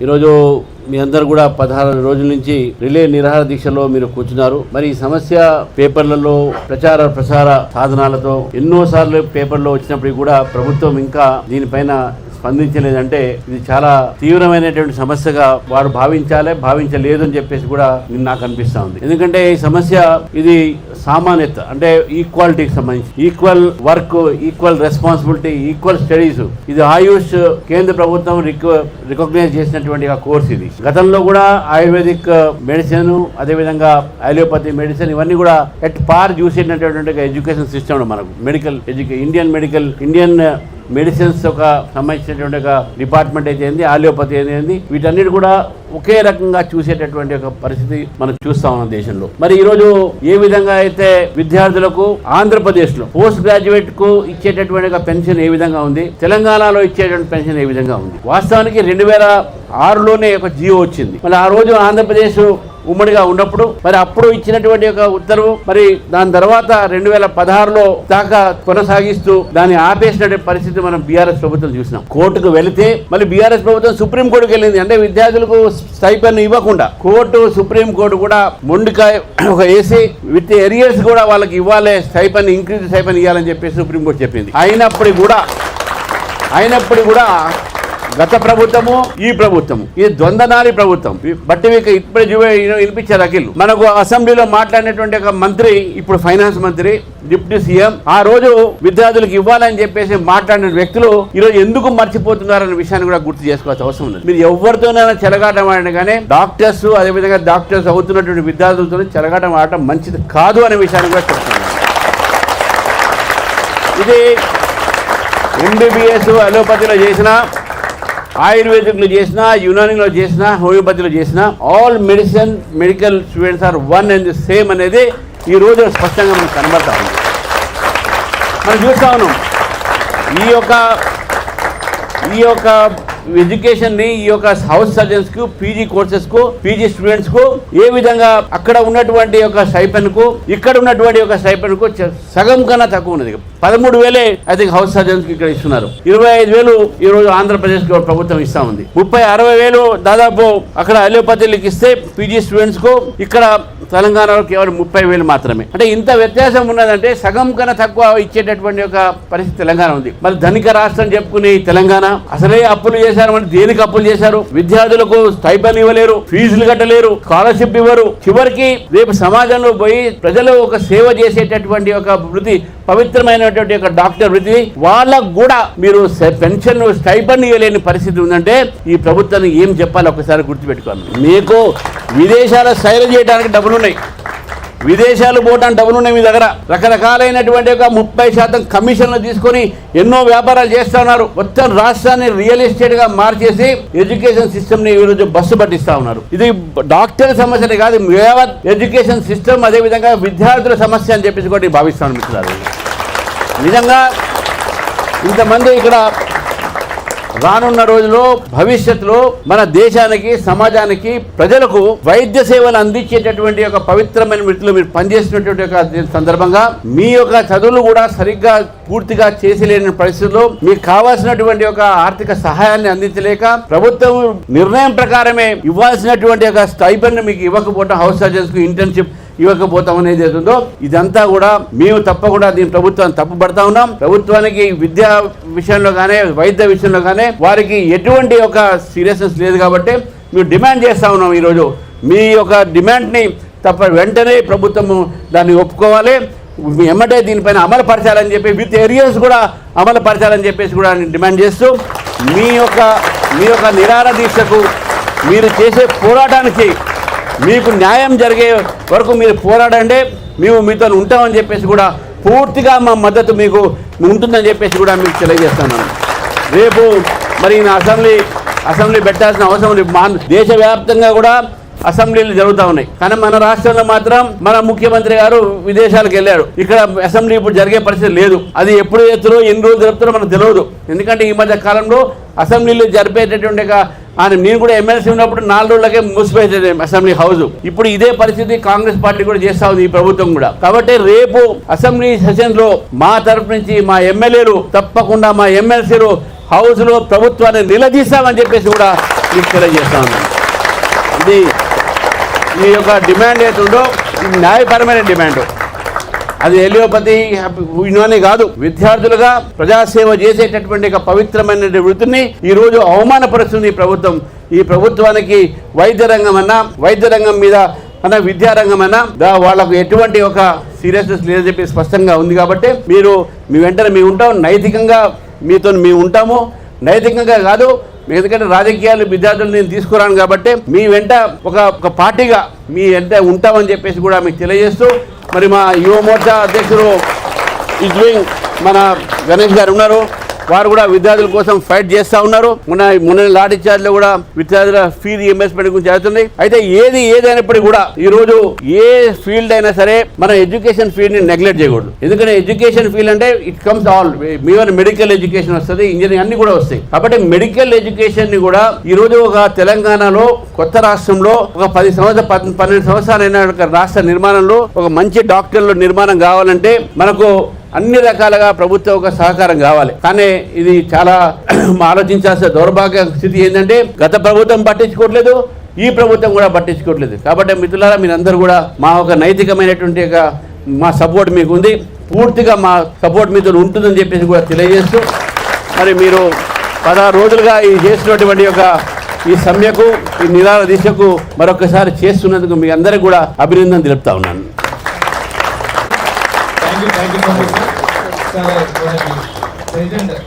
ఈరోజు మీ అందరు కూడా 16 రోజుల నుంచి రిలే నిరాహార దీక్షలో మీరు కూర్చున్నారు. మరి ఈ సమస్య పేపర్లలో ప్రచార సాధనాలతో ఎన్నోసార్లు పేపర్లో వచ్చినప్పటికీ కూడా ప్రభుత్వం ఇంకా దీనిపైన స్పందించలేదంటే ఇది చాలా తీవ్రమైనటువంటి సమస్యగా వారు భావించలేదు అని చెప్పేసి కూడా నాకు అనిపిస్తా ఉంది. ఎందుకంటే ఈ సమస్య ఇది సామాన్యత అంటే ఈక్వాలిటీకి సంబంధించి equal work, equal responsibility, equal studies. ఇది ఆయుష్ కేంద్ర ప్రభుత్వం రికగ్నైజ్ చేసినటువంటి కోర్స్. ఇది గతంలో కూడా ఆయుర్వేదిక్ మెడిసిన్, అదేవిధంగా అలోపతి మెడిసిన్ ఇవన్నీ కూడా ఎట్ పార్ చూసేటటువంటి ఎడ్యుకేషన్ సిస్టమ్ మనకు ఇండియన్ మెడిసిన్స్ ఒక సంబంధించినటువంటి ఒక డిపార్ట్మెంట్ అయితే ఏంది, ఆలియోపతి అయితే వీటన్నిటి కూడా ఒకే రకంగా చూసేటటువంటి ఒక పరిస్థితి మనం చూస్తా ఉన్నాం దేశంలో. మరి ఈరోజు ఏ విధంగా అయితే విద్యార్థులకు ఆంధ్రప్రదేశ్ లో పోస్ట్ గ్రాడ్యుయేట్ కు ఇచ్చేటటువంటి ఒక పెన్షన్ ఏ విధంగా ఉంది, తెలంగాణలో ఇచ్చేటువంటి పెన్షన్ ఏ విధంగా ఉంది. వాస్తవానికి 2006లోనే ఒక జియో వచ్చింది. మరి ఆ రోజు ఆంధ్రప్రదేశ్ ఉమ్మడిగా ఉన్నప్పుడు మరి అప్పుడు ఇచ్చినటువంటి ఒక ఉత్తర్వు మరి దాని తర్వాత 2016లో దాకా కొనసాగిస్తూ దాన్ని ఆపేసినటువంటి పరిస్థితి మనం బీఆర్ఎస్ ప్రభుత్వం చూసినాం. కోర్టుకు వెళితే మళ్ళీ బీఆర్ఎస్ ప్రభుత్వం సుప్రీం కోర్టుకు వెళ్ళింది. అంటే విద్యార్థులకు స్టైపెండ్ ఇవ్వకుండా సుప్రీం కోర్టు కూడా మొండికాయ ఒక ఏసీ విత్ ఎరియర్స్ కూడా వాళ్ళకి ఇవ్వాలి, స్టైపెండ్ ఇంక్రీజ్ స్టైపెండ్ ఇవ్వాలని చెప్పేసి సుప్రీం కోర్టు చెప్పింది. అయినప్పుడు కూడా గత ప్రభుత్వము ఈ ప్రభుత్వము ఇది ద్వంద్వనాలి ప్రభుత్వం. బట్టి మీకు ఇప్పుడే వినిపించారు అఖిల్. మనకు అసెంబ్లీలో మాట్లాడినటువంటి ఒక మంత్రి, ఇప్పుడు ఫైనాన్స్ మంత్రి, డిప్యూటీ సీఎం, ఆ రోజు విద్యార్థులకు ఇవ్వాలని చెప్పేసి మాట్లాడిన వ్యక్తులు ఈరోజు ఎందుకు మర్చిపోతున్నారనే విషయాన్ని కూడా గుర్తు చేసుకోవాల్సిన అవసరం ఉంది. మీరు ఎవరితోనైనా చెలగాటం ఆడిన కానీ డాక్టర్స్, అదేవిధంగా డాక్టర్స్ అవుతున్నటువంటి విద్యార్థులతో చెలగాటం ఆడటం మంచిది కాదు అనే విషయాన్ని కూడా చెప్తున్నారు. ఇది ఎంబీబీఎస్ అలోపతిలో చేసిన, ఆయుర్వేదిక్లో చేసిన, యునానీలో చేసిన, హోమియోపతిలో చేసిన all medical students are one and same అనేది ఈ రోజు స్పష్టంగా మనకు కనబడతా ఉంది. మనం చూస్తా ఉన్నాం ఈ యొక్క ఎడ్యుకేషన్ ని, ఈ యొక్క హౌస్ సర్జన్స్ కు, పీజీ కోర్సెస్ కు, పీజీ స్టూడెంట్స్ కు ఏ విధంగా అక్కడ ఉన్నటువంటి ఒక స్టైపెండ్ కు, ఇక్కడ ఉన్నటువంటి ఒక స్టైపెండ్ కు సగం కన్నా తక్కువ ఉన్నది. 13,000 ఐ థింక్ హౌస్ సర్జన్స్ కి ఇక్కడ ఇస్తున్నారు. 25,000 ఈ రోజు ఆంధ్రప్రదేశ్ ప్రభుత్వం ఇస్తా ఉంది. 60,000 దాదాపు అక్కడ అలోపతిలకు ఇస్తే పీజీ స్టూడెంట్స్ కు, ఇక్కడ తెలంగాణలో కేవలం 30,000 మాత్రమే. అంటే ఇంత వ్యత్యాసం ఉన్నదంటే సగం కన్నా తక్కువ ఇచ్చేటటువంటి ఒక పరిస్థితి తెలంగాణ ఉంది. మరి ధనిక రాష్ట్రం చెప్పుకునే తెలంగాణ అసలే అప్పులు చేశారు. దేనికి అప్పులు చేశారు? విద్యార్థులకు స్టైపెండ్ ఇవ్వలేరు, ఫీజులు కట్టలేరు, స్కాలర్షిప్ ఇవ్వరు. చివరికి రేపు సమాజంలో పోయి ప్రజలు ఒక సేవ చేసేటటువంటి ఒక వృత్తి, పవిత్రమైనటువంటి ఒక డాక్టర్ వృత్తి, వాళ్ళకు కూడా మీరు పెన్షన్ స్టైపెండ్ ఇవ్వలేని పరిస్థితి ఉందంటే ఈ ప్రభుత్వాన్ని ఏం చెప్పాలి ఒకసారి గుర్తుపెట్టుకోండి. మీకు విదేశాల సైలు చేయడానికి డబ్బులు ఉన్నాయి, విదేశాలు పోవడానికి డబ్బులు ఉన్నాయి మీ దగ్గర. రకరకాలైనటువంటి ఒక 30% కమిషన్లు తీసుకొని ఎన్నో వ్యాపారాలు చేస్తా ఉన్నారు. మొత్తం రాష్ట్రాన్ని రియల్ ఎస్టేట్ గా మార్చేసి ఎడ్యుకేషన్ సిస్టమ్ ని ఈరోజు బస్సు పట్టిస్తా ఉన్నారు. ఇది డాక్టర్ సమస్యనే కాదు, యావత్ ఎడ్యుకేషన్ సిస్టమ్, అదే విధంగా విద్యార్థుల సమస్య అని చెప్పేసి కూడా భావిస్తాను మిత్రులారు. నిజంగా ఇంతమంది ఇక్కడ రానున్న రోజుల్లో భవిష్యత్తులో మన దేశానికి, సమాజానికి, ప్రజలకు వైద్య సేవలు అందించేటటువంటి ఒక పవిత్రమైన వృత్తిలో మీరు పనిచేసినటువంటి ఒక సందర్భంగా మీ యొక్క చదువులు కూడా సరిగ్గా పూర్తిగా చేసేలేని పరిస్థితుల్లో మీకు కావాల్సినటువంటి ఒక ఆర్థిక సహాయాన్ని అందించలేక ప్రభుత్వం నిర్ణయం ప్రకారమే ఇవ్వాల్సినటువంటి ఒక స్టైపెండ్ మీకు ఇవ్వకపోవడం, హౌస్ సర్జన్స్ కు ఇంటర్న్షిప్ ఇవ్వకపోతాం అనేది ఏదో ఇదంతా కూడా మేము తప్పకుండా దీని ప్రభుత్వాన్ని తప్పుపడతా ఉన్నాం. ప్రభుత్వానికి విద్యా విషయంలో కానీ, వైద్య విషయంలో కానీ వారికి ఎటువంటి ఒక సీరియస్నెస్ లేదు కాబట్టి మేము డిమాండ్ చేస్తా ఉన్నాం. ఈరోజు మీ యొక్క డిమాండ్ని వెంటనే ప్రభుత్వము దాన్ని ఒప్పుకోవాలి, ఎమ్మటే దీనిపైన అమలు పరచాలని చెప్పి, విత్ ఏరియాస్ కూడా అమలు పరచాలని చెప్పేసి కూడా డిమాండ్ చేస్తూ మీ యొక్క నిరాహార దీక్షకు, మీరు చేసే పోరాటానికి మీకు న్యాయం జరిగే వరకు మీరు పోరాడండి, మేము మీతో ఉంటామని చెప్పేసి కూడా పూర్తిగా మా మద్దతు మీకు ఉంటుందని చెప్పేసి కూడా మీకు తెలియజేస్తున్నాను. రేపు మరి అసెంబ్లీ పెట్టాల్సిన అవసరం లేదు. దేశవ్యాప్తంగా కూడా అసెంబ్లీలు జరుగుతూ ఉన్నాయి. కానీ మన రాష్ట్రంలో మాత్రం మన ముఖ్యమంత్రి గారు విదేశాలకు వెళ్ళారు. ఇక్కడ అసెంబ్లీ ఇప్పుడు జరిగే పరిస్థితి లేదు. అది ఎప్పుడు చేస్తారో, ఎన్ని రోజులు జరుపుతారో మనకు తెలియదు. ఎందుకంటే ఈ మధ్య కాలంలో అసెంబ్లీలో జరిపేటటువంటి నేను కూడా ఎమ్మెల్సీ ఉన్నప్పుడు 4 రోజులకే మూసిపోయేది అసెంబ్లీ హౌస్. ఇప్పుడు ఇదే పరిస్థితి కాంగ్రెస్ పార్టీ కూడా చేస్తా ఉంది, ఈ ప్రభుత్వం కూడా. కాబట్టి రేపు అసెంబ్లీ సెషన్స్ లో మా తరఫు నుంచి మా ఎమ్మెల్యేలు తప్పకుండా, మా ఎమ్మెల్సీలు హౌస్ లో ప్రభుత్వాన్ని నిలదీస్తామని చెప్పేసి కూడా మీకు తెలియజేస్తా ఉన్నాను. ఇది ఈ యొక్క డిమాండ్ ఏతుందో న్యాయపరమైన డిమాండ్. అది ఎలియోపతి ఇవన్నీ కాదు. విద్యార్థులుగా ప్రజాసేవ చేసేటటువంటి ఒక పవిత్రమైన వృత్తిని ఈరోజు అవమానపరుస్తుంది ఈ ప్రభుత్వం. ఈ ప్రభుత్వానికి వైద్య రంగం మీద విద్యారంగం వాళ్ళకు ఎటువంటి ఒక సీరియస్నెస్ లేదని చెప్పి స్పష్టంగా ఉంది. కాబట్టి మీరు మీ వెంటనే మేము ఉంటాం, నైతికంగా మీతో మేము ఉంటాము. నైతికంగా కాదు, ఎందుకంటే రాజకీయాలు విద్యార్థులు నేను తీసుకురాను కాబట్టి మీ వెంట ఒక పార్టీగా మీ వెంట ఉంటామని చెప్పేసి కూడా మీకు తెలియజేస్తూ, మరి మా యువ మోర్చా అధ్యక్షుడు మన గణేష్ గారు ఉన్నారు. వారు కూడా విద్యార్థుల కోసం ఫైట్ చేస్తూ ఉన్నారు. మొన్న లాఠీ చార్జ్లో కూడా విద్యార్థుల ఫీ రీఎంబర్స్మెంట్ గురించి జరుగుతుంది. అయితే ఏదైనప్పటికీ కూడా ఈరోజు ఏ ఫీల్డ్ అయినా సరే మన ఎడ్యుకేషన్ ఫీల్డ్ని నెగ్లెక్ట్ చేయకూడదు. ఎందుకంటే ఎడ్యుకేషన్ ఫీల్డ్ అంటే it comes all, even medical education వస్తుంది, ఇంజనీరింగ్ అన్ని కూడా వస్తాయి. కాబట్టి మెడికల్ ఎడ్యుకేషన్ ని కూడా ఈరోజు ఒక తెలంగాణలో కొత్త రాష్ట్రంలో ఒక 12 సంవత్సరాలైన రాష్ట్ర నిర్మాణంలో ఒక మంచి డాక్టర్ల నిర్మాణం కావాలంటే మనకు అన్ని రకాలుగా ప్రభుత్వం ఒక సహకారం కావాలి. కానీ ఇది చాలా ఆలోచించాల్సిన దౌర్భాగ్య స్థితి ఏంటంటే గత ప్రభుత్వం పట్టించుకోవట్లేదు, ఈ ప్రభుత్వం కూడా పట్టించుకోవట్లేదు. కాబట్టి మిత్రులారా, మీరందరూ కూడా మా ఒక నైతికమైనటువంటి మా సపోర్ట్ మీకు ఉంది, పూర్తిగా మా సపోర్ట్ మీతో ఉంటుందని చెప్పేసి కూడా తెలియజేస్తూ, మరి మీరు 16 రోజులుగా ఈ చేసినటువంటి ఈ సమ్మెకు, ఈ నిరాహార దీక్షకు మరొకసారి చేస్తున్నందుకు మీ అందరికీ కూడా అభినందన తెలుపుతా ఉన్నాను. Thank you so much, sir. Sir,